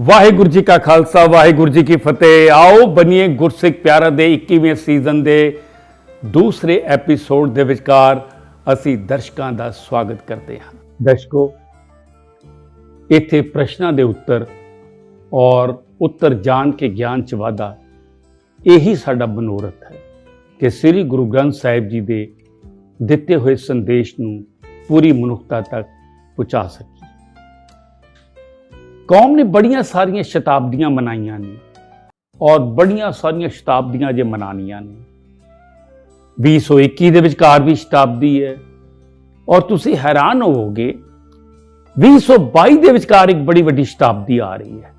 ਵਾਹਿਗੁਰੂ ਜੀ ਕਾ ਖਾਲਸਾ ਵਾਹਿਗੁਰੂ ਜੀ ਕੀ ਫਤਿਹ। ਆਓ ਬਨੀਏ ਗੁਰਸਿੱਖ ਪਿਆਰਾ ਦੇ 21ਵੇਂ ਸੀਜ਼ਨ ਦੇ ਦੂਸਰੇ ਐਪੀਸੋਡ ਦੇ ਵਿਚਕਾਰ ਅਸੀਂ ਦਰਸ਼ਕਾਂ ਦਾ ਸਵਾਗਤ ਕਰਦੇ ਹਾਂ। ਦਰਸ਼ਕੋ, ਇੱਥੇ ਪ੍ਰਸ਼ਨਾਂ ਦੇ ਉੱਤਰ ਔਰ ਉੱਤਰ ਜਾਣ ਕੇ ਗਿਆਨ ਚ ਵਾਧਾ, ਇਹੀ ਸਾਡਾ ਮਨੋਰਥ ਹੈ ਕਿ ਸ੍ਰੀ ਗੁਰੂ ਗ੍ਰੰਥ ਸਾਹਿਬ ਜੀ ਦੇ ਦਿੱਤੇ ਹੋਏ ਸੰਦੇਸ਼ ਨੂੰ ਪੂਰੀ ਮਨੁੱਖਤਾ ਤੱਕ ਪਹੁੰਚਾ ਸਕੀਏ। ਕੌਮ ਨੇ ਬੜੀਆਂ ਸਾਰੀਆਂ ਸ਼ਤਾਬਦੀਆਂ ਮਨਾਈਆਂ ਨੇ ਔਰ ਬੜੀਆਂ ਸਾਰੀਆਂ ਸ਼ਤਾਬਦੀਆਂ ਜੇ ਮਨਾਉਣੀਆਂ ਨੇ। 2021 ਦੇ ਵਿਚਕਾਰ ਵੀ ਸ਼ਤਾਬਦੀ ਹੈ ਔਰ ਤੁਸੀਂ ਹੈਰਾਨ ਹੋਵੋਗੇ 2022 ਦੇ ਵਿਚਕਾਰ ਇੱਕ ਬੜੀ ਵੱਡੀ ਸ਼ਤਾਬਦੀ ਆ ਰਹੀ ਹੈ।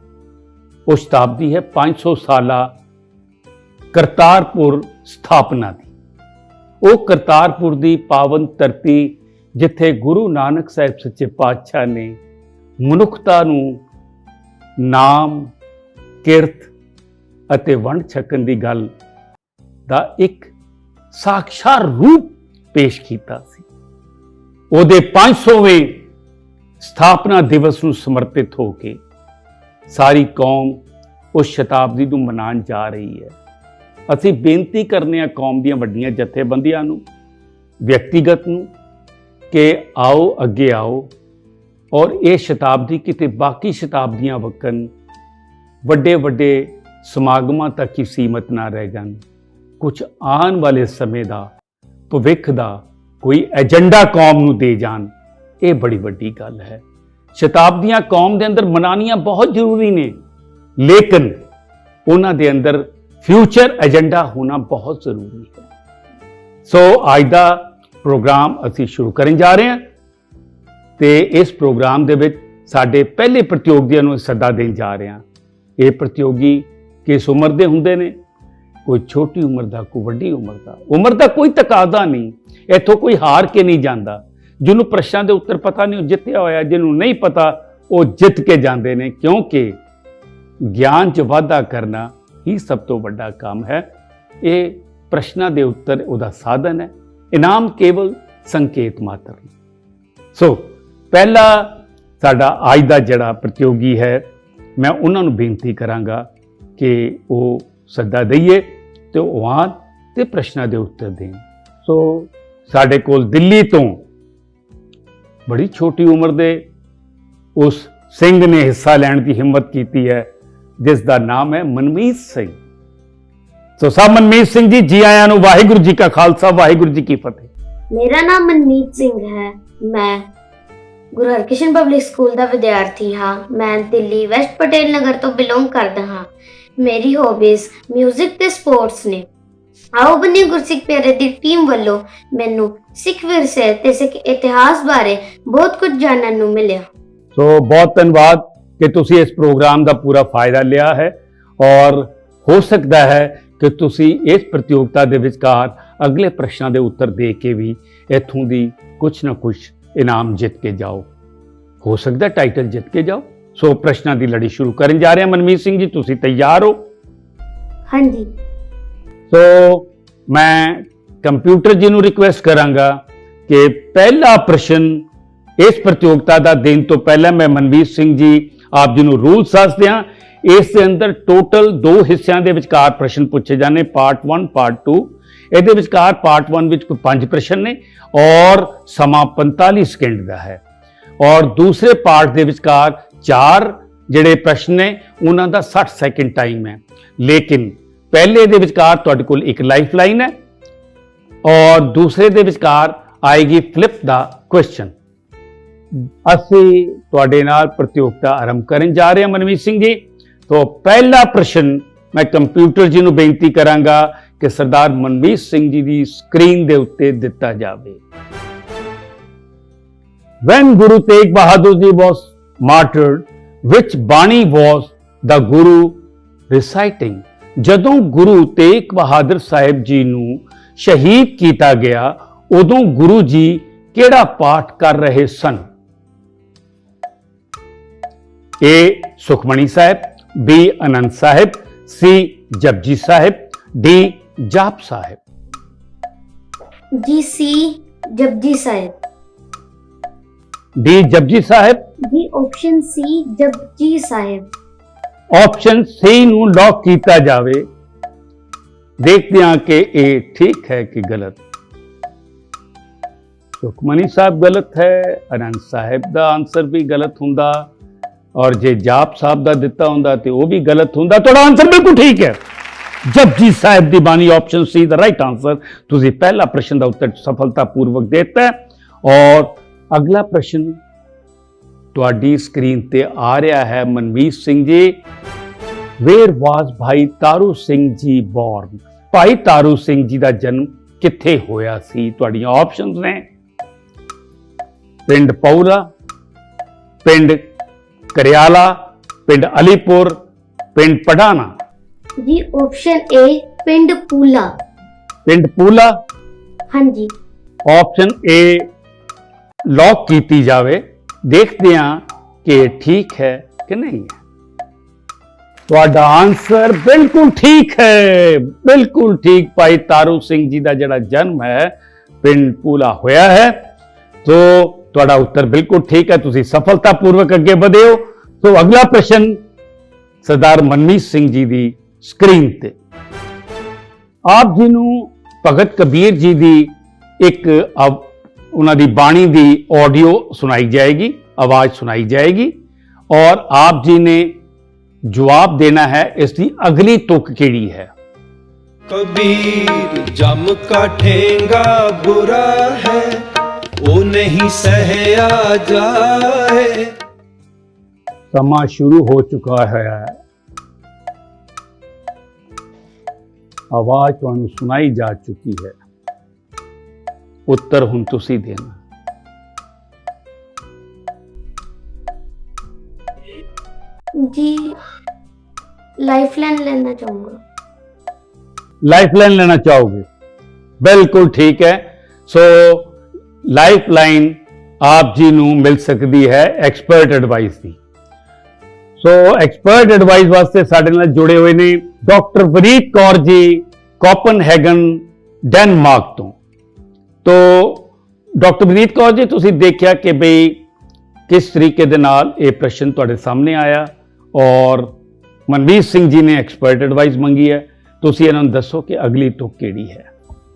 ਉਹ ਸ਼ਤਾਬਦੀ ਹੈ 500 ਸਾਲਾ ਕਰਤਾਰਪੁਰ ਸਥਾਪਨਾ ਦੀ। ਉਹ ਕਰਤਾਰਪੁਰ ਦੀ ਪਾਵਨ ਧਰਤੀ ਜਿੱਥੇ ਗੁਰੂ ਨਾਨਕ ਸਾਹਿਬ ਸੱਚੇ ਪਾਤਸ਼ਾਹ ਨੇ ਮਨੁੱਖਤਾ ਨੂੰ ਨਾਮ, ਕਿਰਤ ਅਤੇ ਵੰਡ ਛਕਣ ਦੀ ਗੱਲ ਦਾ ਇੱਕ ਸਾਖਸ਼ਾਤ ਰੂਪ ਪੇਸ਼ ਕੀਤਾ ਸੀ। ਉਹਦੇ 500ਵੇਂ ਸਥਾਪਨਾ ਦਿਵਸ ਨੂੰ ਸਮਰਪਿਤ ਹੋ ਕੇ ਸਾਰੀ ਕੌਮ ਉਸ ਸ਼ਤਾਬਦੀ ਨੂੰ ਮਨਾਉਣ ਜਾ ਰਹੀ ਹੈ। ਅਸੀਂ ਬੇਨਤੀ ਕਰਨੇ ਆ ਕੌਮ ਦੀਆਂ ਵੱਡੀਆਂ ਜਥੇਬੰਦੀਆਂ ਨੂੰ, ਵਿਅਕਤੀਗਤ ਨੂੰ, ਕਿ ਆਓ ਅੱਗੇ ਆਓ ਔਰ ਇਹ ਸ਼ਤਾਬਦੀ ਕਿਤੇ ਬਾਕੀ ਸ਼ਤਾਬਦੀਆਂ ਵਕਨ ਵੱਡੇ ਵੱਡੇ ਸਮਾਗਮਾਂ ਤੱਕ ਹੀ ਸੀਮਤ ਨਾ ਰਹਿ ਜਾਣ। ਕੁਝ ਆਉਣ ਵਾਲੇ ਸਮੇਂ ਦਾ ਭਵਿੱਖ ਦਾ ਕੋਈ ਏਜੰਡਾ ਕੌਮ ਨੂੰ ਦੇ ਜਾਣ। ਇਹ ਬੜੀ ਵੱਡੀ ਗੱਲ ਹੈ। ਸ਼ਤਾਬਦੀਆਂ ਕੌਮ ਦੇ ਅੰਦਰ ਮਨਾਉਣੀਆਂ ਬਹੁਤ ਜ਼ਰੂਰੀ ਨੇ, ਲੇਕਿਨ ਉਹਨਾਂ ਦੇ ਅੰਦਰ ਫਿਊਚਰ ਏਜੰਡਾ ਹੋਣਾ ਬਹੁਤ ਜ਼ਰੂਰੀ ਹੈ। ਸੋ ਅੱਜ ਦਾ ਪ੍ਰੋਗਰਾਮ ਅਸੀਂ ਸ਼ੁਰੂ ਕਰਨ ਜਾ ਰਹੇ ਹਾਂ ਤੇ ਇਸ ਪ੍ਰੋਗਰਾਮ ਦੇ ਵਿੱਚ ਸਾਡੇ ਪਹਿਲੇ ਪ੍ਰਤੀਯੋਗੀਆਂ ਨੂੰ ਸੱਦਾ ਦੇਣ ਜਾ ਰਹੇ ਹਾਂ। ਇਹ ਪ੍ਰਤੀਯੋਗੀ ਕਿਸ ਉਮਰ ਦੇ ਹੁੰਦੇ ਨੇ? ਕੋਈ ਛੋਟੀ ਉਮਰ ਦਾ, ਕੋਈ ਵੱਡੀ ਉਮਰ ਦਾ ਕੋਈ ਤਕਾਜ਼ਾ ਨਹੀਂ। ਇੱਥੋਂ ਕੋਈ ਹਾਰ ਕੇ ਨਹੀਂ ਜਾਂਦਾ। ਜਿਹਨੂੰ ਪ੍ਰਸ਼ਨਾਂ ਦੇ ਉੱਤਰ ਪਤਾ ਨਹੀਂ ਉਹ ਜਿੱਤਿਆ ਹੋਇਆ, ਜਿਹਨੂੰ ਨਹੀਂ ਪਤਾ ਉਹ ਜਿੱਤ ਕੇ ਜਾਂਦੇ ਨੇ, ਕਿਉਂਕਿ ਗਿਆਨ 'ਚ ਵਾਧਾ ਕਰਨਾ ਹੀ ਸਭ ਤੋਂ ਵੱਡਾ ਕੰਮ ਹੈ। ਇਹ ਪ੍ਰਸ਼ਨਾਂ ਦੇ ਉੱਤਰ ਉਹਦਾ ਸਾਧਨ ਹੈ, ਇਨਾਮ ਕੇਵਲ ਸੰਕੇਤ ਮਾਤਰ। ਸੋ ਪਹਿਲਾ ਸਾਡਾ ਅੱਜ ਦਾ ਜਿਹੜਾ ਪ੍ਰਤੀਯੋਗੀ ਹੈ, ਮੈਂ ਉਹਨਾਂ ਨੂੰ ਬੇਨਤੀ ਕਰਾਂਗਾ ਕਿ ਉਹ ਸੱਦਾ ਦਈਏ ਤੇ ਉਹ ਆਉਣ ਤੇ ਪ੍ਰਸ਼ਨਾਂ ਦੇ ਉੱਤਰ ਦੇਣ। ਸੋ ਸਾਡੇ ਕੋਲ ਦਿੱਲੀ ਤੋਂ ਬੜੀ ਛੋਟੀ ਉਮਰ ਦੇ ਉਸ ਸਿੰਘ ਨੇ ਹਿੱਸਾ ਲੈਣ ਦੀ ਹਿੰਮਤ ਕੀਤੀ ਹੈ, ਜਿਸ ਦਾ ਨਾਮ ਹੈ ਮਨਮੀਤ ਸਿੰਘ। ਸੋ ਸਾਹਿਬ ਮਨਮੀਤ ਸਿੰਘ ਜੀ, ਜੀ ਆਇਆਂ ਨੂੰ। ਵਾਹਿਗੁਰੂ ਜੀ ਕਾ ਖਾਲਸਾ ਵਾਹਿਗੁਰੂ ਜੀ ਕੀ ਫਤਿਹ। ਮੇਰਾ ਨਾਮ ਮਨਮੀਤ ਸਿੰਘ ਹੈ। ਮੈਂ ਗੁਰੂ ਹਰਕ੍ਰਿਸ਼ਨ ਪਬਲਿਕ ਸਕੂਲ ਦਾ ਵਿਦਿਆਰਥੀ ਹਾਂ। ਮੈਂ ਦਿੱਲੀ ਵੈਸਟ ਪਟੇਲ ਨਗਰ ਤੋਂ ਬਿਲੋਂਗ ਕਰਦਾ ਹਾਂ। ਮੇਰੀ ਹੌਬੀਜ਼ ਮਿਊਜ਼ਿਕ ਤੇ ਸਪੋਰਟਸ ਨੇ। ਆਓ ਬਨੀਏ ਗੁਰਸਿੱਖ ਪਿਆਰੇ ਦੀ ਟੀਮ ਵੱਲੋਂ ਮੈਨੂੰ ਸਿੱਖ ਵਿਰਸੇ ਤੇ ਸਿੱਖ ਇਤਿਹਾਸ ਬਾਰੇ ਬਹੁਤ ਕੁਝ ਜਾਣਨ ਨੂੰ ਮਿਲਿਆ। ਸੋ ਬਹੁਤ ਧੰਨਵਾਦ ਕਿ ਤੁਸੀਂ ਇਸ ਪ੍ਰੋਗਰਾਮ ਦਾ ਪੂਰਾ ਫਾਇਦਾ ਲਿਆ ਹੈ ਔਰ ਹੋ ਸਕਦਾ ਹੈ ਕਿ ਤੁਸੀਂ ਇਸ ਪ੍ਰਤੀਯੋਗਤਾ ਦੇ ਵਿਚਕਾਰ ਅਗਲੇ ਪ੍ਰਸ਼ਨਾਂ ਦੇ ਉੱਤਰ ਦੇ ਕੇ ਵੀ ਇੱਥੋਂ ਦੀ ਕੁਛ ਨਾ ਕੁਛ ਇਨਾਮ ਜਿੱਤ ਕੇ ਜਾਓ। ਹੋ ਸਕਦਾ ਟਾਈਟਲ ਜਿੱਤ ਕੇ ਜਾਓ। ਸੋ ਪ੍ਰਸ਼ਨਾਂ ਦੀ ਲੜੀ ਸ਼ੁਰੂ ਕਰਨ ਜਾ ਰਹੇ ਹਾਂ। ਮਨਮੀਤ ਸਿੰਘ ਜੀ, ਤੁਸੀਂ ਤਿਆਰ ਹੋ? ਹਾਂਜੀ। ਸੋ ਮੈਂ ਕੰਪਿਊਟਰ ਜੀ ਨੂੰ ਰਿਕੁਐਸਟ ਕਰਾਂਗਾ ਕਿ ਪਹਿਲਾ ਪ੍ਰਸ਼ਨ ਇਸ ਪ੍ਰਤੀਯੋਗਤਾ ਦਾ ਦੇਣ ਤੋਂ ਪਹਿਲਾਂ ਮੈਂ ਮਨਮੀਤ ਸਿੰਘ ਜੀ ਆਪ ਜੀ ਨੂੰ ਰੂਲਸ ਦੱਸ ਦਿਆਂ। ਇਸ ਦੇ ਅੰਦਰ ਟੋਟਲ 2 ਹਿੱਸਿਆਂ ਦੇ ਵਿਚਕਾਰ ਪ੍ਰਸ਼ਨ ਪੁੱਛੇ ਜਾਣੇ, ਪਾਰਟ 1 ਪਾਰਟ 2। ਇਹਦੇ ਵਿਚਕਾਰ ਪਾਰਟ 1 ਵਿੱਚ ਕੋਈ 5 ਪ੍ਰਸ਼ਨ ਨੇ ਔਰ ਸਮਾਂ 45 ਸਕਿੰਟ ਦਾ ਹੈ ਔਰ ਦੂਸਰੇ ਪਾਰਟ ਦੇ ਵਿਚਕਾਰ 4 ਜਿਹੜੇ ਪ੍ਰਸ਼ਨ ਨੇ ਉਹਨਾਂ ਦਾ 60 ਸੈਕਿੰਡ ਟਾਈਮ ਹੈ। ਲੇਕਿਨ ਪਹਿਲੇ ਦੇ ਵਿਚਕਾਰ ਤੁਹਾਡੇ ਕੋਲ ਇੱਕ ਲਾਈਫ ਲਾਈਨ ਹੈ ਔਰ ਦੂਸਰੇ ਦੇ ਵਿਚਕਾਰ ਆਏਗੀ ਫਲਿਪ ਦਾ ਕੁਐਸਚਨ। ਅਸੀਂ ਤੁਹਾਡੇ ਨਾਲ ਪ੍ਰਤੀਯੋਗਤਾ ਆਰੰਭ ਕਰਨ ਜਾ ਰਹੇ ਹਾਂ। ਮਨਮੀਤ ਸਿੰਘ ਜੀ, तो पहला प्रश्न मैं कंप्यूटर जी ਨੂੰ ਬੇਨਤੀ ਕਰਾਂਗਾ ਕਿ ਸਰਦਾਰ ਮਨਮੀਤ ਸਿੰਘ ਜੀ ਦੀ ਸਕਰੀਨ ਦੇ ਉੱਤੇ ਦਿੱਤਾ ਜਾਵੇ। When Guru Tegh Bahadur ji was martyred, which Bani was the Guru reciting? ਜਦੋਂ ਗੁਰੂ ਤੇਗ ਬਹਾਦਰ ਸਾਹਿਬ ਜੀ ਨੂੰ ਸ਼ਹੀਦ ਕੀਤਾ ਗਿਆ, ਉਦੋਂ ਗੁਰੂ ਜੀ ਕਿਹੜਾ ਪਾਠ ਕਰ ਰਹੇ ਸਨ? A. Sukhmani Sahib, B. Anand Sahib, C. Japji Sahib, D. Jaap Sahib. जी सी जपजी साहिब। D. जपजी साहिब। जी option C Japji Sahib. Option C ਨੂੰ ਲੌਕ ਕੀਤਾ ਜਾਵੇ। ਦੇਖਦੇ ਹਾਂ ਕਿ ਇਹ ਠੀਕ ਹੈ ਕਿ ਗਲਤ। ਸੁਖਮਨੀ ਸਾਹਿਬ ਗਲਤ ਹੈ, ਆਨੰਦ ਸਾਹਿਬ ਦਾ ਆਨਸਰ ਵੀ ਗਲਤ ਹੁੰਦਾ, ਔਰ ਜੇ ਜਾਪ ਸਾਹਿਬ ਦਾ ਦਿੱਤਾ ਹੁੰਦਾ ਤੇ ਉਹ ਵੀ ਗਲਤ ਹੁੰਦਾ। ਤੁਹਾਡਾ ਆਨਸਰ ਬਿਲਕੁਲ ਠੀਕ ਹੈ, ਜਪਜੀ ਸਾਹਿਬ ਦੀ ਬਾਣੀ, ਆਪਸ਼ਨ ਸੀ ਦਾ ਰਾਈਟ ਆਨਸਰ। ਤੁਸੀਂ ਪਹਿਲਾ ਪ੍ਰਸ਼ਨ ਦਾ ਉੱਤਰ ਸਫਲਤਾਪੂਰਵਕ ਦਿੱਤਾ ਹੈ। ਔਰ ਅਗਲਾ ਪ੍ਰਸ਼ਨ ਤੁਹਾਡੀ ਸਕਰੀਨ ਤੇ ਆ ਰਿਹਾ ਹੈ। ਮਨਮੀਤ ਸਿੰਘ ਜੀ, ਵੇਅਰ ਵਾਸ ਭਾਈ ਤਾਰੂ ਸਿੰਘ ਜੀ ਬੋਰਨ? ਭਾਈ ਤਾਰੂ ਸਿੰਘ ਜੀ ਦਾ ਜਨਮ ਕਿੱਥੇ ਹੋਇਆ ਸੀ? ਤੁਹਾਡੀਆਂ ਆਪਸ਼ਨਸ ਨੇ ਪਿੰਡ ਪੌਰਾ, ਪਿੰਡ ਕਰਿਆਲਾ, ਪਿੰਡ ਅਲੀਪੁਰ, ਪਿੰਡ ਪੜਾਣਾ। ਜੀ ਆਪਸ਼ਨ ਏ ਪਿੰਡ ਪੂਲਾ। ਪਿੰਡ ਪੂਲਾ? ਹਾਂਜੀ। ਆਪਸ਼ਨ ਏ ਲੌਕ ਕੀਤੀ ਜਾਵੇ। ਦੇਖਦੇ ਹਾਂ ਕਿ ਠੀਕ ਹੈ ਕਿ ਨਹੀਂ ਹੈ। ਤੁਹਾਡਾ ਆਨਸਰ ਬਿਲਕੁਲ ਠੀਕ ਹੈ, ਬਿਲਕੁਲ ਠੀਕ। ਭਾਈ ਤਾਰੂ ਸਿੰਘ ਜੀ ਦਾ ਜਿਹੜਾ ਜਨਮ ਹੈ ਪਿੰਡ ਪੂਲਾ ਹੋਇਆ ਹੈ। ਸੋ ਤੁਹਾਡਾ ਉੱਤਰ ਬਿਲਕੁਲ ਠੀਕ ਹੈ, ਤੁਸੀਂ ਸਫਲਤਾਪੂਰਵਕ ਅੱਗੇ ਵਧੇ ਹੋ। ਸੋ ਅਗਲਾ ਪ੍ਰਸ਼ਨ ਸਰਦਾਰ ਮਨਮੀਤ ਸਿੰਘ ਜੀ ਦੀ ਸਕਰੀਨ ਤੇ। ਆਪ ਜੀ ਨੂੰ ਭਗਤ ਕਬੀਰ ਜੀ ਦੀ ਇੱਕ ਉਹਨਾਂ ਦੀ ਬਾਣੀ ਦੀ ਆਡੀਓ ਸੁਣਾਈ ਜਾਏਗੀ, ਆਵਾਜ਼ ਸੁਣਾਈ ਜਾਏਗੀ, ਔਰ ਆਪ ਜੀ ਨੇ ਜਵਾਬ ਦੇਣਾ ਹੈ ਇਸ ਦੀ ਅਗਲੀ ਤੁਕ ਕਿਹੜੀ ਹੈ। कबीर जम का ठेंगा बुरा है, वो नहीं सहया जाए। ਸਮਾਂ ਸ਼ੁਰੂ ਹੋ ਚੁੱਕਾ ਹੈ। ਆਵਾਜ਼ ਤੁਹਾਨੂੰ ਸੁਣਾਈ ਜਾ ਚੁੱਕੀ ਹੈ। ਉੱਤਰ ਹੁਣ ਤੁਸੀਂ ਦੇਣਾ। जी लाइफलाइन लेना चाहूंगा। लाइफलाइन लेना चाहोगे? बिल्कुल ठीक है। सो लाइफलाइन आप जी नू मिल सकती है एक्सपर्ट एडवाइस की। सो एक्सपर्ट एडवाइस वास्ते साडे नाल जुड़े हुए ने doctor वरीत Kaur ji, Copenhagen, Denmark तो डॉक्टर वरीत कौर जी, तुसी देखिया कि बई किस तरीके दे नाल ये प्रश्न तुहाडे सामने आया, और मनमीत सिंह जी ने एक्सपर्ट एडवाइस मंगी है। तुसी इन्हां नूं दसो कि अगली तुक किहड़ी है।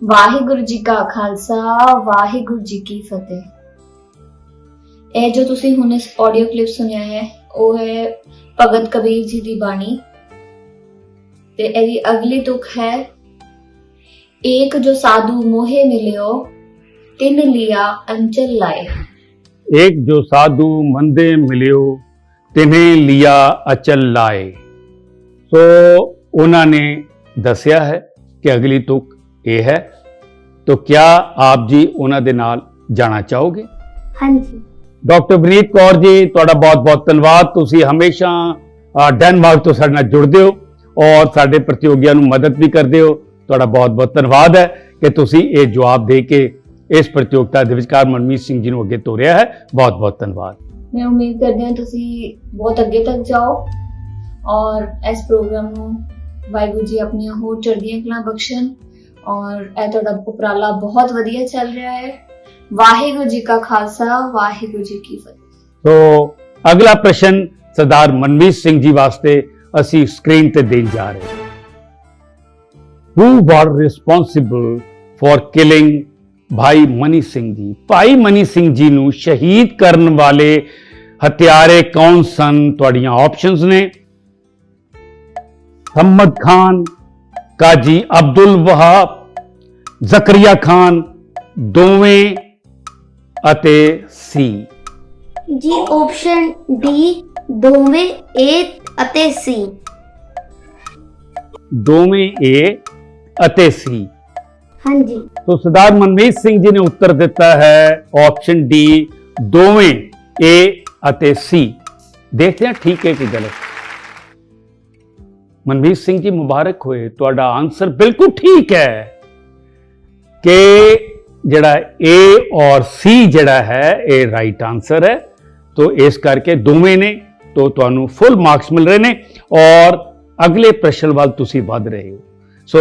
वाहिगुरु जी का खालसा, वाहिगुरु जी की फतेह। ਇਹ ਜੋ ਤੁਸੀਂ ਹੁਣ ਇਸ ਆਡੀਓ ਕਲਿੱਪ ਸੁਣਿਆ ਹੈ ਉਹ ਹੈ ਭਗਤ ਕਬੀਰ ਜੀ ਦੀ ਬਾਣੀ ਤੇ ਇਹਦੀ ਅਗਲੀ ਤੁਕ ਹੈ। एक जो साधु मोहे मिलियो तिन लिया अंचल लाए। एक जो साधु मंदे मिलियो तिन्हें लिया अचल लाए। सो उन्होंने दसिया है कि अगली तुक ये है। तो क्या आप जी उन्होंने नाल जाना चाहोगे? हाँ जी। डॉक्टर वनीत कौर जी, तुहाडा बहुत बहुत धन्यवाद। तुसी हमेशा डेनमार्क तो साडे नाल जुड़दे हो और साडे प्रतियोगियां नूं मदद भी करदे हो। तुहाडा बहुत बहुत धन्यवाद है कि तुसी ये जवाब दे के इस प्रतियोगिता दे विचकार मनमीत सिंह जी नूं अगे तोरिया है। बहुत बहुत धन्यवाद। मैं उम्मीद करदी हां तुसी बहुत अगे तक जाओ और इस प्रोग्राम नूं वाहिगुरू जी अपनी होर चढ़दियां कलां बख्शण और यह तुहाडा उपराला बहुत वधिया चल रहा है। वाहिगुरू जी का खालसा, वाहिगुरू जी की फतेह। तो अगला प्रश्न सरदार मनमीत सिंह जी वास्ते असी स्क्रीन ते देन जा रहे हैं। Who were responsible for killing भाई मनी सिंह जी? भाई मनी सिंह जी नूं शहीद करन वाले हत्यारे कौन सन? तुहाड़ियां ऑप्शंस ने मोहम्मद खान, काजी अब्दुल वहाब, जकरिया खान, दोवें अते सी। जी ऑप्शन डी दोवें ए अते सी। दोवें ए अते सी। हाँ जी। तो सरदार मनमीत सिंह जी ने उत्तर दिता है ऑप्शन डी दोवें ए अते सी। देखते हैं ठीक है कि गलत। मनमीत सिंह जी मुबारक होए, तुहाडा आंसर बिल्कुल ठीक है कि जड़ा ए और सी जड़ा है ये राइट आंसर है। तो इस करके दोवें ने तो तुहानू फुल मार्क्स मिल रहे ने और अगले प्रश्न वाल तुसी वध रहे हो। सो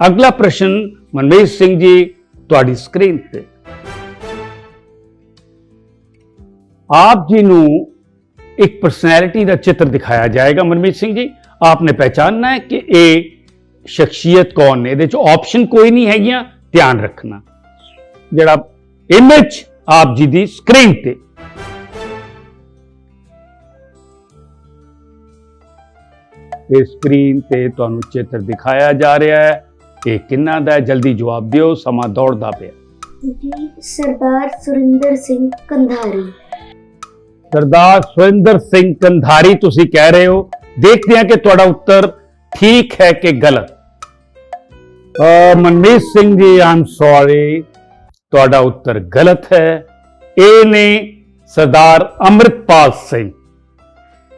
अगला प्रश्न मनमीत सिंह जी तुहाडी स्क्रीन पे। आप जी नू एक पर्सनैलिटी का चित्र दिखाया जाएगा। मनमीत सिंह जी, आपने पहचानना है कि ये शख्सियत कौन है। ऑप्शन कोई नहीं है, ध्यान रखना। जरा इमेज आप जी दी स्क्रीन ते स्क्रीन ते तुहानू चित्र दिखाया जा रहा है। ये किन्ना दा है? जल्दी जवाब दिओ, समा दौड़दा पिया। जी, सरदार सुरिंदर सिंह कंधारी। सरदार सुरिंदर सिंह कंधारी तुसी कह रहे हो। देखते हैं कि तुहाडा उत्तर ठीक है कि गलत। Manmeet Singh ji, I am sorry, तुहाडा उत्तर गलत है। ए ने Sardar Amritpal Singh,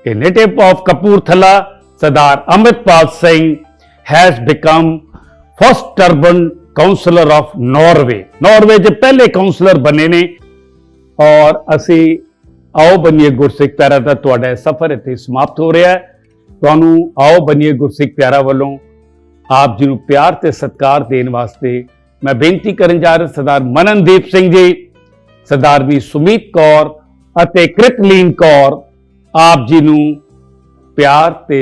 a native of Kapurthala, Sardar Amritpal Singh has become first turban councillor of Norway. Norway के पहले काउंसलर बने ने। और असी आओ बनिए गुरसिख प्यारा का तुहाडा सफर इत्थे समाप्त हो रहा है। तुहानू आओ बनिए गुरसिख प्यारा वालों आप जी नूं प्यार ते सत्कार देने वास्ते मैं बेनती करन जा रहा सरदार मननदीप सिंह जी, सरदारनी सुमीत कौर अते कृतलीन कौर आप जी नूं प्यार ते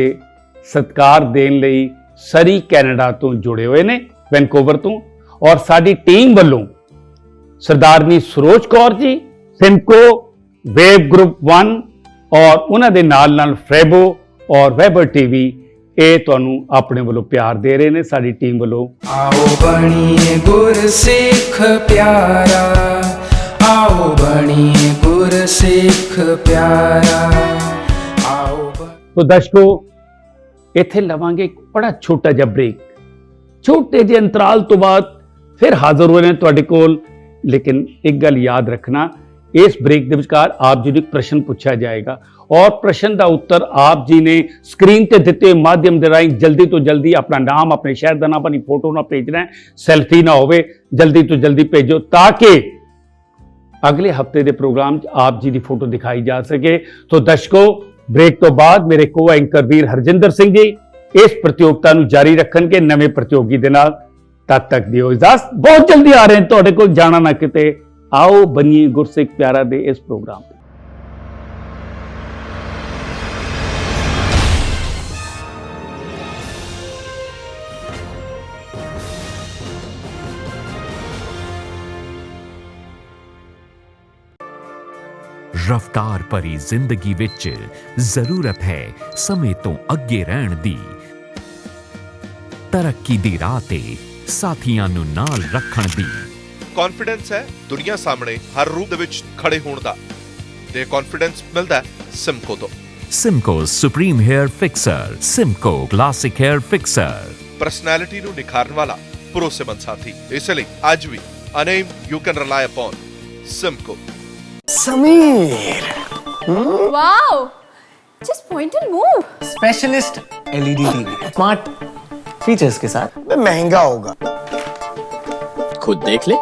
सत्कार देने लई सरी कैनेडा तो जुड़े हुए ने, वैनकूवर तो। और साडी टीम वालों सरदारनी Saroj Kaur ji, Simco, web group 1 और उन्होंने नाल नाल फ्रेबो और वेबर टीवी ये तुहानू अपने वालों प्यार दे रहे हैं। साडी टीम वालों आओ बणिए गुरसिख प्यारा, आओ बणिए गुरसिख प्यारा, आओ तो दर्शकों इत्थे लवांगे एक बड़ा छोटा जिहा ब्रेक। छोटे जे अंतराल तो बाद फिर हाजिर हो रहे हैं तुहाडे कोल। लेकिन एक गल याद रखना, इस ब्रेक के विचकार आप जी नूं एक प्रश्न पूछा जाएगा और प्रश्न का उत्तर आप जी ने स्क्रीन ते दिते हुए माध्यम दे राही जल्दी तो जल्दी अपना नाम, अपने शहर का नाम, अपनी फोटो ना भेजना है, सेल्फी ना होवे, जल्दी तो जल्दी भेजो ताकि अगले हफ्ते के प्रोग्राम आप जी की फोटो दिखाई जा सके। तो दर्शकों ब्रेक तो बाद मेरे को एंकर वीर हरजिंदर सिंह जी इस प्रतियोगिता नूं जारी रखणगे नवे प्रतियोगी दे नाल। तद तक दिओ इजाजत, बहुत जल्दी आ रहे हैं तुहाडे कोल, जाना ना किते। आओ बनिए गुरसिख प्यारा दे इस प्रोग्राम। रफ्तार भरी जिंदगी विच जरूरत है समय तो अगे रहण दी। तरक्की दी राह ते साथियां नूं नाल रखण दी। कॉन्फिडेंस है दुनिया सामने हर रूप दे विच खड़े होण दा ते कॉन्फिडेंस मिलदा है सिमको तो। Simco supreme hair fixer, Simco classic hair fixer, personality नूं निखारन वाला भरोसेमंद साथी, इसलिए आज भी a name you can rely upon, Simco. Sameer Wow! Just point and move. Specialist LED TV smart features के साथ। महंगा होगा, खुद देख ले।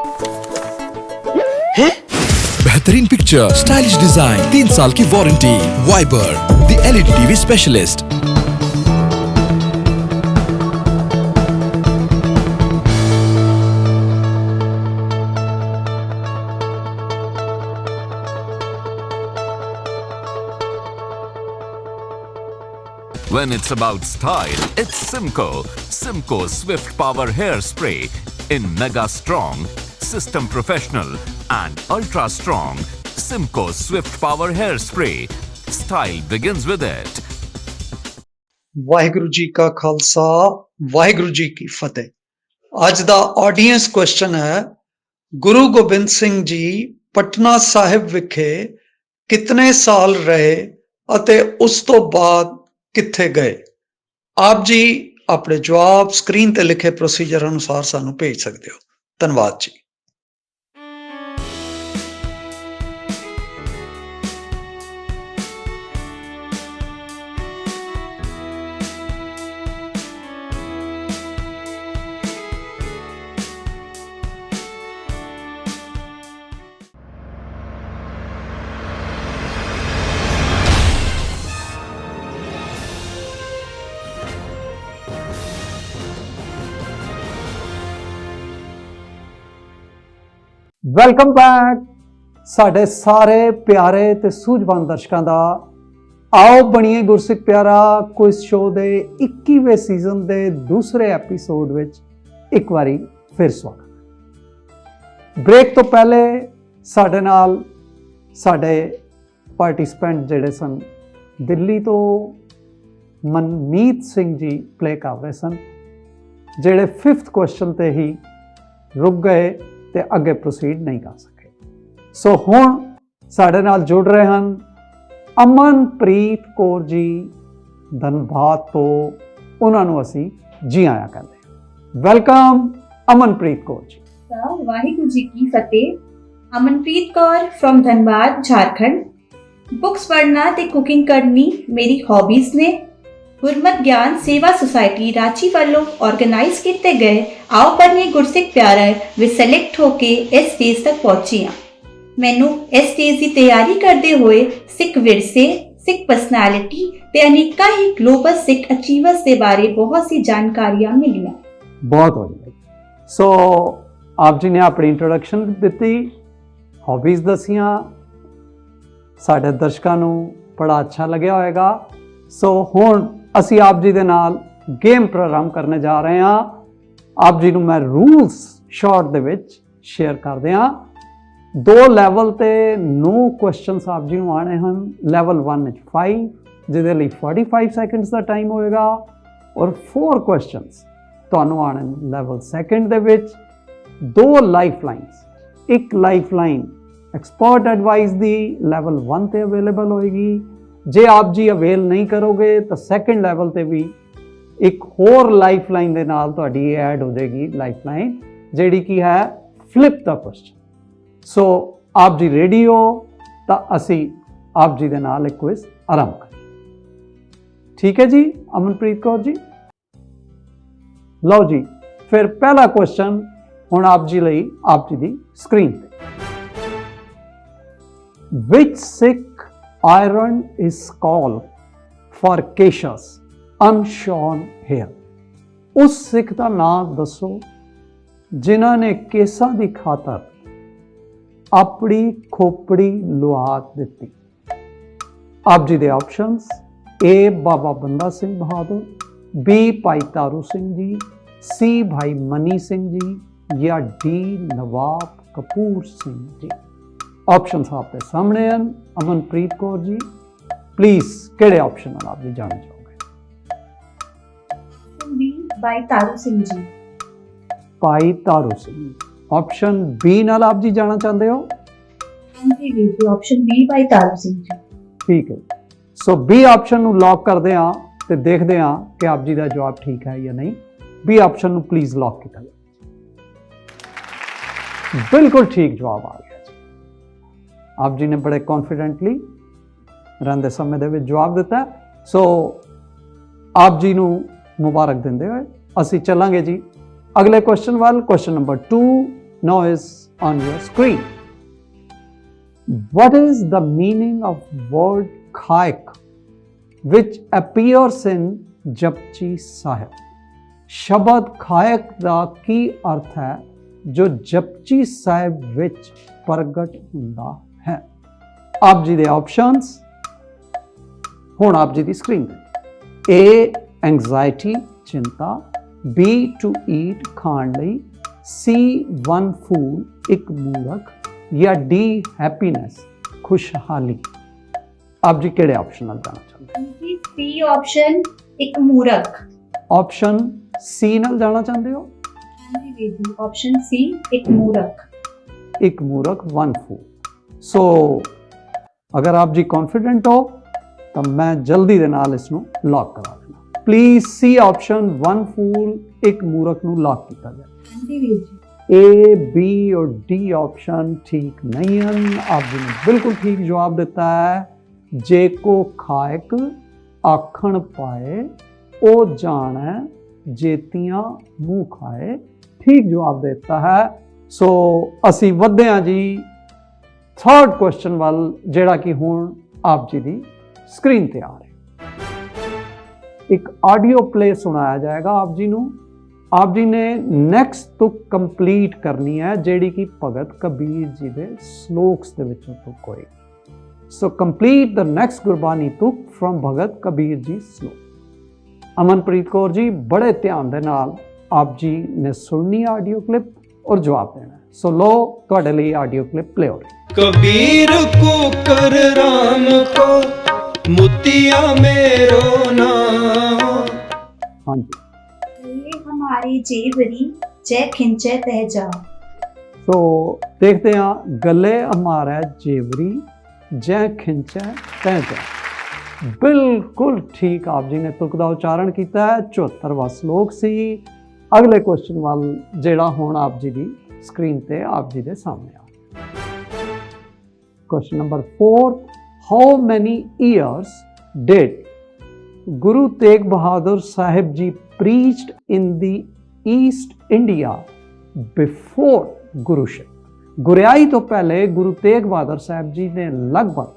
बेहतरीन पिक्चर, स्टाइलिश डिजाइन, 3 साल की warranty. Viber the LED TV specialist. When it's about style, it's Simco. Simco Swift Power Hairspray in Mega Strong, System Professional and Ultra Strong. Simco Swift Power Hairspray. Style begins with it. Waheguru ji ਕਾ ਖਾਲਸਾ, ਵਾਹਿਗੁਰੂ ਜੀ ਕੀ ਫਤਿਹ। ਅੱਜ ਦਾ audience question ਹੈ, ਗੁਰੂ ਗੋਬਿੰਦ ਸਿੰਘ ਜੀ ਪਟਨਾ ਸਾਹਿਬ ਵਿਖੇ ਕਿਤਨੇ ਸਾਲ ਰਹੇ ਅਤੇ ਉਸ ਤੋਂ ਬਾਅਦ ਕਿੱਥੇ ਗਏ? ਆਪ ਜੀ ਆਪਣੇ ਜਵਾਬ ਸਕਰੀਨ ਤੇ ਲਿਖੇ ਪ੍ਰੋਸੀਜਰ ਅਨੁਸਾਰ ਸਾਨੂੰ ਭੇਜ ਸਕਦੇ ਹੋ। ਧੰਨਵਾਦ ਜੀ। ਵੈਲਕਮ ਬੈਕ ਸਾਡੇ ਸਾਰੇ ਪਿਆਰੇ ਤੇ ਸੂਝਵਾਨ ਦਰਸ਼ਕਾਂ ਦਾ आओ बणीए गुरसिख प्यारा क्विज शो दे 21वें सीजन दे दूसरे एपीसोड विच एक बारी फिर स्वागत। ब्रेक तो पहले साडे नाल साडे पार्टिसिपेंट जिहड़े सन दिल्ली तो मनमीत सिंह जी प्ले कर रहे सन, जिहड़े 5th क्वेश्चन ते ही रुक गए ते अगे प्रोसीड नहीं कर सके। सो हुण साडे नाल जुड़ रहे हैं अमनप्रीत कौर जी धनबाद तो, उन्होंने असी जी आया कहते हैं। वेलकम अमनप्रीत कौर जी। वाहिगुरु जी की फतेह। अमनप्रीत कौर फ्रॉम धनबाद झारखंड। बुक्स पढ़ना ते कुकिंग करनी मेरी हॉबीज ने। गुरमत ज्ञान सेवा सोसाइटी रांची वालों ऑर्गेनाइज किए गए आओ पढ़ने गुरसिख प्यारा विच सैलेक्ट होके इस स्टेज तक पहुंची हाँ। मैनू इस स्टेज की तैयारी करते हुए सिख विरसे, सिख पर्सनैलिटी ते अनेका ही ग्लोबल सिख अचीवर्स के बारे बहुत सी जानकारियां मिलियां। बहुत बढ़िया। सो आप जी ने अपनी इंट्रोडक्शन दी, हॉबीज दसियां, साडे दर्शकों को बड़ा अच्छा लग्या होएगा। सो हुण असी आप जी दे नाल गेम प्रोग्राम करने जा रहे हैं। आप जी नूं मैं रूल्स शॉर्ट दे विच शेयर कर दियां। 2 लैवल ते 9 क्वेश्चनस आप जी नूं आने हैं। लैवल 1 विच 5 जिहदे लई 45 सेकंड्स का टाइम होएगा और 4 क्वेश्चनस तुहानूं आने लैवल 2 दे विच। 2 लाइफ लाइन्स, एक लाइफ लाइन एक्सपर्ट एडवाइस दी लैवल 1 ते अवेलेबल होएगी। जे आप जी अवेल नहीं करोगे तो 2nd लैवल ते भी एक होर लाइफ लाइन दे नाल तुहाडी ऐड हो जाएगी लाइफ लाइन, जिहड़ी की है फ्लिप द क्वेश्चन। सो आप जी रेडी हो तो असी आप जी दे नाल एक क्विज आरंभ करें। ठीक है जी अमनप्रीत कौर जी। लो जी, फिर पहला क्वेश्चन हुण आप जी लई आप जी दी स्क्रीन पे। विच Sikh iron is called for caches unshorn hair? उस सिख का नाम दसो जिन्हां ने केसां दी खातर अपनी खोपड़ी लुहा दी। आप जी दे ऑप्शंस ए बाबा बंदा सिंह बहादुर, बी भाई तारू सिंह जी, सी भाई मनी सिंह जी या डी नवाब कपूर सिंह जी। ऑप्शंस आपके सामने हैं। अमनप्रीत कौर जी प्लीज केड़े ऑप्शन आप जी जानना चाहोगे? बी भाई तारू सिंह जी। भाई तारू सिंह। ऑप्शन बी नाल आप जी जाना चाहते हो? जी जी, ऑप्शन बी भाई तारू सिंह जी। ठीक है, सो बी ऑप्शन ਨੂੰ लॉक करते हैं ते देखते हैं कि आप जी का जवाब ठीक है या नहीं। बी ऑप्शन ਨੂੰ प्लीज लॉक किया जाए। बिल्कुल ठीक जवाब आ गया। आप जी ने बड़े कॉन्फिडेंटली रहते समय दे विच जवाब दिता। सो आप जी नूं मुबारक दिंदे होए असी चलांगे जी अगले क्वेश्चन वाल। Question number 2 now is on your screen. What is the meaning of word khayak which appears in Japji Sahib? शब्द खायक दा की अर्थ है जो जपजी साहिब विच प्रगट हुंदा है? आप जी दे ऑप्शंस हुण आप जी दी स्क्रीन पे। ए एंग्जाइटी चिंता, बी टू ईट खाण लई, सी वन फूल एक मूरख या डी हैप्पीनेस खुशहाली। आप जी केड़े ऑप्शन नाल जाना चाहते हैं? सी ऑप्शन एक मूरख। ऑप्शन सी नाल जाना चाहते हो? जी जी, ऑप्शन सी एक मूरख। एक मूरख वन फूल। सो अगर आप जी कॉन्फिडेंट हो तो मैं जल्दी दे नाल इसनूं लॉक करा देना। प्लीज सी ऑप्शन वन फूल एक मूरख नूं लॉक किया जाए। ए बी और डी ऑप्शन ठीक नहीं हैं। आप जी ने बिल्कुल ठीक जवाब दिता है। जे को खायक आखण पाए ओ जाने जेतियां मुंह खाए, ठीक जवाब देता है। सो असी वधदे हां जी 3rd क्वेश्चन वाल, जेड़ा कि हुण आप जी दी स्क्रीन ते आ रहा। एक ऑडियो प्ले सुनाया जाएगा आप जी नूं। आप जी ने नैक्सट तुक कंप्लीट करनी है, जेड़ी कि भगत कबीर जी दे श्लोक्स दे विचों तुक होएगी। So complete the next Gurbani tuk from Bhagat Kabir ji sloka. Amanpreet Kaur ji, बड़े ध्यान दे नाल आप जी ने सुननी ऑडियो क्लिप और जवाब देना है. So लो ਤੁਹਾਡੇ ਲਈ ऑडियो क्लिप प्ले हो रही. कबीर को कर राम को मुतिया मेरो नाम. हाँ जी. ये हमारी जेवरी जय खिंचे तह जा. तो देखते हैं गले हमारा जेवरी जय खिंचे तह जा. बिल्कुल ठीक आप जी ने तुक दा उच्चारण किया है. 74वां श्लोक सी. अगले क्वेश्चन वाल जेड़ा हुण आप जी दी स्क्रीन ते आप जी दे सामने आ. Question number 4. How many years did Guru Tegh Bahadur Sahib ji preached in the East India before Guruship? गुरियाई तो पहले गुरु तेग बहादुर साहब जी ने लगभग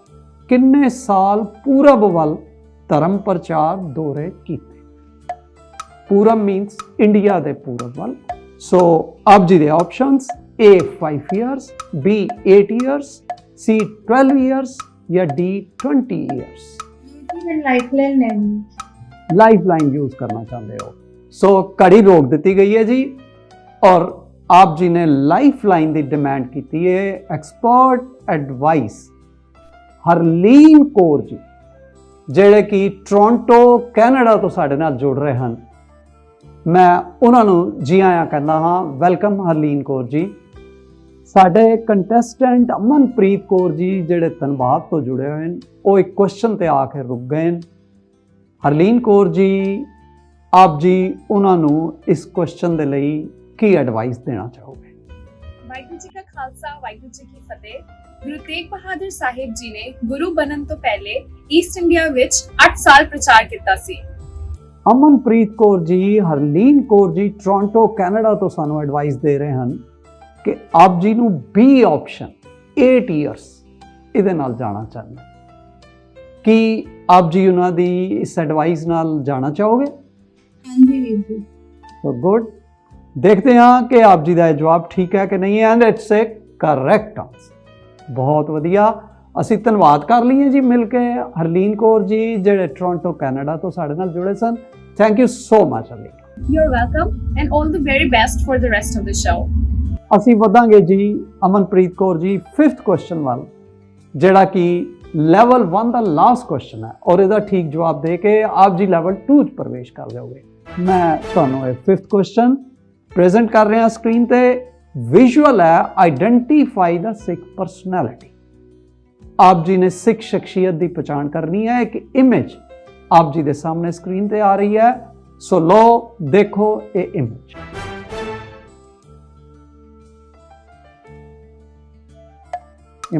किन्ने साल पूरब वल धर्म प्रचार दौरे कीते. पूरब मीन्स इंडिया दे पूरब वल. सो आप जी दे options A 5 years, B 8 years, C 12 years या D 20 years. लाइफलाइन यूज करना चाहते हो. सो कड़ी रोक दी गई है जी और आप जी ने लाइफलाइन की डिमांड की है. एक्सपर्ट एडवाइस हरलीन कौर जी ਜਿਹੜੇ कि टोरंटो कैनेडा तो साडे नाल जुड़ रहे हैं. मैं उन्होंने जी आया कहना हाँ. वेलकम हरलीन कौर जी. साडे कंटेस्टेंट अमनप्रीत कौर जी ਜਿਹੜੇ ਧਨਬਾਦ ਤੋਂ जुड़े हुए हैं वो एक क्वेश्चन ते आके रुक गए. हरलीन कौर जी आप जी उन्होंने इस क्वेश्चन के लिए की एडवाइस देना चाहोगे? वाहिगुरू जी का खालसा वाहिगुरू जी की फतेह. गुरु तेग बहादुर साहिब जी ने गुरु बनन तो पहले ईस्ट इंडिया विच 8 साल प्रचार किया सी. अमनप्रीत कौर जी हरलीन कौर जी टोरंटो कैनेडा तो सानू एडवाइस दे रहे हैं कि आप जी नू बी ऑप्शन 8 ईयर्स इहदे नाल जाना चाहते. कि आप जी उन्हां दी इस एडवाइस नाल जाना चाहोगे? हाँ जी वीर जी. तो गुड. देखते हैं कि आप जी का जवाब ठीक है कि नहीं है. And it's a correct answer. बहुत वधिया. ਅਸੀਂ ਧੰਨਵਾਦ ਕਰ ਲਈਏ ਜੀ ਮਿਲ ਕੇ ਹਰਲੀਨ ਕੌਰ ਜੀ ਜਿਹੜੇ ਟੋਰਾਂਟੋ ਕੈਨੇਡਾ ਤੋਂ ਸਾਡੇ ਨਾਲ ਜੁੜੇ ਸਨ. Thank you so much Harleen. You're welcome and all the very best for the rest of the show. ਅਸੀਂ ਵਧਾਂਗੇ ਜੀ ਅਮਨਪ੍ਰੀਤ ਕੌਰ ਜੀ 5th ਕੁਐਸਚਨ ਵੱਲ ਜਿਹੜਾ ਕਿ ਲੈਵਲ 1 ਦਾ ਲਾਸਟ ਕੁਐਸਚਨ ਹੈ ਔਰ ਇਹਦਾ ਠੀਕ ਜਵਾਬ ਦੇ ਕੇ ਆਪ ਜੀ ਲੈਵਲ 2 ਚ ਪ੍ਰਵੇਸ਼ ਕਰ ਜਾਓਗੇ. ਮੈਂ ਤੁਹਾਨੂੰ ਇਹ 5th ਕੁਐਸਚਨ ਪ੍ਰੈਜ਼ੈਂਟ ਕਰ ਰਿਹਾ ਸਕਰੀਨ ਤੇ. ਵਿਜ਼ੂਅਲ ਹੈ ਆइडेंटिफाई द सिख पर्सनैलिटी. आप जी ने सिख शख्सियत की पहचान करनी है. एक इमेज आप जी के सामने स्क्रीन पे आ रही है. सो लो देखो ये इमेज.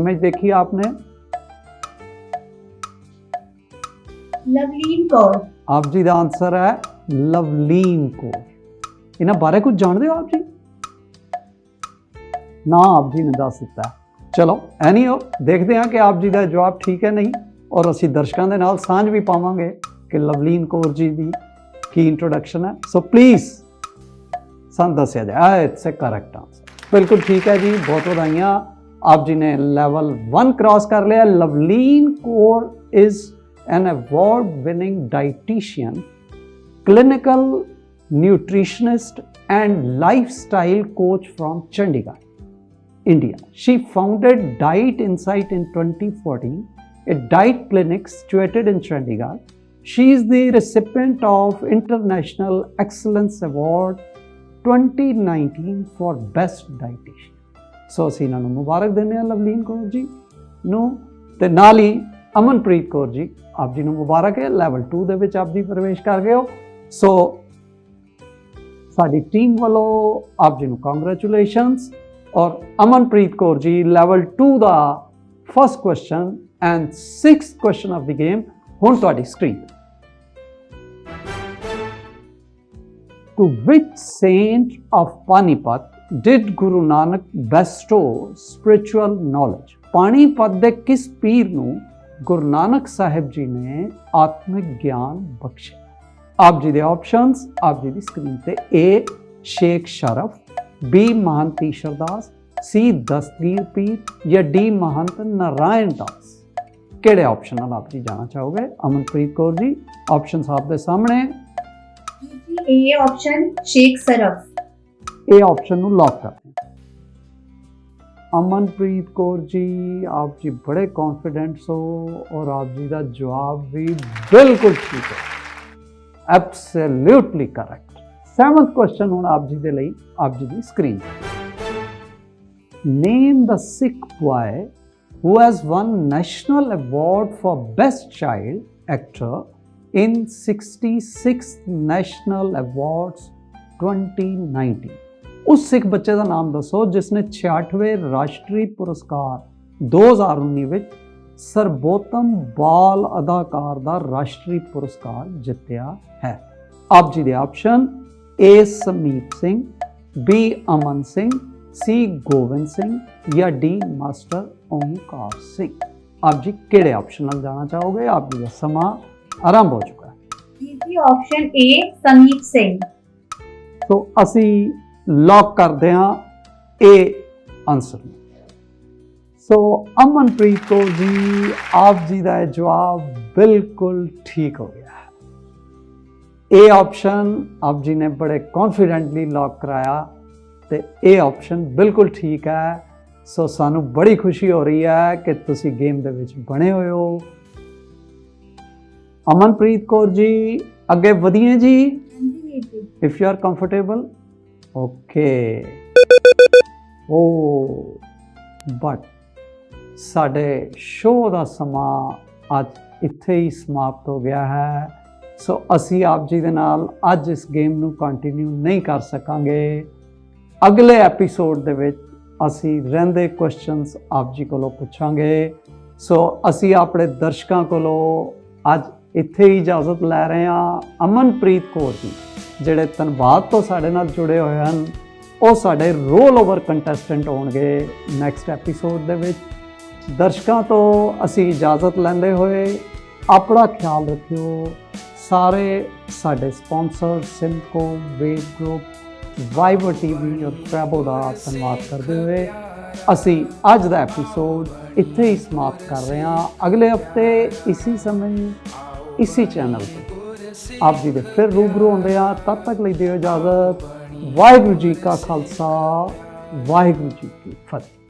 इमेज देखी आपने? लवलीन कौर. आप जी का आंसर है लवलीन कौर. इन्हां बारे कुछ जानते हो आप जी? ना आप जी ने दस दिता है. चलो एनी हो देखते हैं कि आप जी का जवाब ठीक है नहीं और असी दर्शकों के नाल सांझ भी पावांगे कि लवलीन कौर जी की इंट्रोडक्शन है. सो प्लीज़ सन दसिया जाए. It's a correct answer. बिल्कुल ठीक है जी. बहुत बधाइयाँ. आप जी ने लेवल 1 क्रॉस कर लिया. Lovleen Kaur is an award winning dietitian, clinical nutritionist and lifestyle coach from Chandigarh, India. She founded Diet Insight in 2014, a diet clinic situated in Chandigarh. She is the recipient of International Excellence Award 2019 for Best Dietitian. So ਅਸੀਂ ਇਹਨਾਂ ਨੂੰ ਮੁਬਾਰਕ ਦਿੰਦੇ ਹਾਂ ਲਵਲੀਨ ਕੌਰ ਜੀ ਨੂੰ ਤੇ ਨਾਲ ਹੀ ਅਮਨਪ੍ਰੀਤ ਕੌਰ ਜੀ ਆਪ ਜੀ ਨੂੰ ਮੁਬਾਰਕ ਹੈ. ਲੈਵਲ 2 ਦੇ ਵਿੱਚ ਆਪ ਜੀ ਪ੍ਰਵੇਸ਼ ਕਰ ਗਏ ਹੋ. ਸੋ ਸਾਡੀ ਟੀਮ ਵੱਲੋਂ ਆਪ ਜੀ ਨੂੰ ਕੰਗ੍ਰੈਚੁਲੇਸ਼ਨਸ. और अमनप्रीत कौर जी लेवल 2 का first question and 6th question of the game हुण तुहाडी screen. To which saint of Panipat did Guru Nanak bestow spiritual knowledge? Panipat दे किस पीर नूं गुरु नानक साहिब जी ने आत्मिक ज्ञान बख्शे? आप जी दे ऑप्शंस आप जी दी स्क्रीन ते. ए शेख शरफ, बी महंत ईश्वर दास, सी दस्तगीर पीर या डी महंत नारायण दास. ਕਿਹੜੇ ਆਪਸ਼ਨ ਨਾਲ ਆਪ ਜੀ ਜਾਣਾ ਚਾਹੋਗੇ? ਅਮਨਪ੍ਰੀਤ ਕੌਰ ਜੀ, ਆਪਸ਼ਨਸ ਆਪ ਦੇ ਸਾਹਮਣੇ। ए ऑप्शन शेख सरफ। ਇਹ ਆਪਸ਼ਨ ਨੂੰ ਲੌਕ ਕਰਦੇ हैं। ਅਮਨਪ੍ਰੀਤ ਕੌਰ ਜੀ, ਆਪ ਜੀ ਬੜੇ ਕੌਨਫੀਡੈਂਟ ਹੋ ਔਰ ਆਪ ਜੀ ਦਾ ਜਵਾਬ ਵੀ ਬਿਲਕੁਲ ਠੀਕ ਹੈ, ਐਬਸੋਲੂਟਲੀ ਕਰੈਕਟ। 7th ਕੁਐਸਚਨ ਹੁਣ ਆਪ ਜੀ ਦੇ ਲਈ, ਆਪ ਜੀ ਦੀ screen. Name the Sikh boy who has won national award for best child actor in 66th national awards 2019। उस सिख बच्चे का नाम दसो जिसने 66वें राष्ट्रीय पुरस्कार 2019 ਵਿੱਚ ਸਰਬੋਤਮ ਬਾਲ ਅਦਾਕਾਰ ਦਾ ਰਾਸ਼ਟਰੀ ਪੁਰਸਕਾਰ ਜਿੱਤਿਆ ਹੈ। ਆਪ ਜੀ ਦੇ option A Sameep Singh, B Aman Singh, C Gobind Singh ਜਾਂ D ਮਾਸਟਰ ਓਮਕਾਰ ਸਿੰਘ। ਆਪ ਜੀ ਕਿਹੜੇ ਆਪਸ਼ਨ ਨਾਲ ਜਾਣਾ ਚਾਹੋਗੇ? ਆਪ ਜੀ ਦਾ ਸਮਾਂ ਆਰੰਭ ਹੋ ਚੁੱਕਾ ਹੈ। जी ऑप्शन ए समीप सिंह। तो ਅਸੀਂ ਲੌਕ ਕਰਦੇ ਹਾਂ ਇਹ ਆਨਸਰ ਨੂੰ। ਸੋ ਅਮਨਪ੍ਰੀਤ ਕੌਰ ਜੀ, ਆਪ ਜੀ ਦਾ ਇਹ ਜਵਾਬ ਬਿਲਕੁਲ ਠੀਕ ਹੋ ਗਿਆ ਹੈ। ਇਹ ਆਪਸ਼ਨ ਆਪ ਜੀ ਨੇ ਬੜੇ ਕੌਨਫੀਡੈਂਟਲੀ ਲੌਕ ਕਰਾਇਆ ਤੇ ਇਹ ਆਪਸ਼ਨ ਬਿਲਕੁਲ ਠੀਕ ਹੈ। ਸੋ ਸਾਨੂੰ ਬੜੀ ਖੁਸ਼ੀ ਹੋ ਰਹੀ ਹੈ ਕਿ ਤੁਸੀਂ ਗੇਮ ਦੇ ਵਿੱਚ ਬਣੇ ਹੋਏ ਹੋ। ਅਮਨਪ੍ਰੀਤ ਕੌਰ ਜੀ, ਅੱਗੇ ਵਧੀਏ ਜੀ, if you are comfortable. Okay. Oh but ਸਾਡੇ ਸ਼ੋਅ ਦਾ ਸਮਾਂ ਅੱਜ ਇੱਥੇ ਹੀ ਸਮਾਪਤ ਹੋ ਗਿਆ ਹੈ। ਸੋ ਅਸੀਂ ਆਪ ਜੀ ਦੇ ਨਾਲ ਅੱਜ ਇਸ ਗੇਮ ਨੂੰ ਕੰਟੀਨਿਊ ਨਹੀਂ ਕਰ ਸਕਾਂਗੇ। ਅਗਲੇ ਐਪੀਸੋਡ ਦੇ ਵਿੱਚ ਅਸੀਂ ਰਹਿੰਦੇ ਕੁਐਸਚਨਸ ਆਪ ਜੀ ਕੋਲੋਂ ਪੁੱਛਾਂਗੇ। ਸੋ ਅਸੀਂ ਆਪਣੇ ਦਰਸ਼ਕਾਂ ਕੋਲੋਂ ਅੱਜ ਇੱਥੇ ਹੀ ਇਜਾਜ਼ਤ ਲੈ ਰਹੇ ਹਾਂ। ਅਮਨਪ੍ਰੀਤ ਕੌਰ ਜੀ ਜਿਹੜੇ ਧੰਨਵਾਦ ਤੋਂ ਸਾਡੇ ਨਾਲ ਜੁੜੇ ਹੋਏ ਹਨ, ਉਹ ਸਾਡੇ ਰੋਲ ਓਵਰ ਕੰਟੈਸਟੈਂਟ ਹੋਣਗੇ ਨੈਕਸਟ ਐਪੀਸੋਡ ਦੇ ਵਿੱਚ। ਦਰਸ਼ਕਾਂ ਤੋਂ ਅਸੀਂ ਇਜਾਜ਼ਤ ਲੈਂਦੇ ਹੋਏ ਆਪਣਾ ਖਿਆਲ ਰੱਖਿਓ। ਸਾਰੇ ਸਾਡੇ sponsor Simco, wave group, Viber TV ਔਰ ਪ੍ਰੈਬੋ ਦਾ ਧੰਨਵਾਦ ਕਰਦੇ ਹੋਏ ਅਸੀਂ ਅੱਜ ਦਾ ਐਪੀਸੋਡ ਇੱਥੇ ਹੀ ਸਮਾਪਤ ਕਰ ਰਹੇ ਹਾਂ। ਅਗਲੇ ਹਫਤੇ ਇਸੀ ਸਮੇਂ ਇਸੀ ਚੈਨਲ ਤੇ ਆਪ ਜੀ ਦੇ ਫਿਰ ਰੂਬਰੂ ਹੁੰਦੇ ਆ। ਤਦ ਤੱਕ ਲਈ ਦਿਓ ਇਜਾਜ਼ਤ। ਵਾਹਿਗੁਰੂ ਜੀ ਕਾ ਖਾਲਸਾ, ਵਾਹਿਗੁਰੂ ਜੀ ਕੀ ਫਤਿਹ।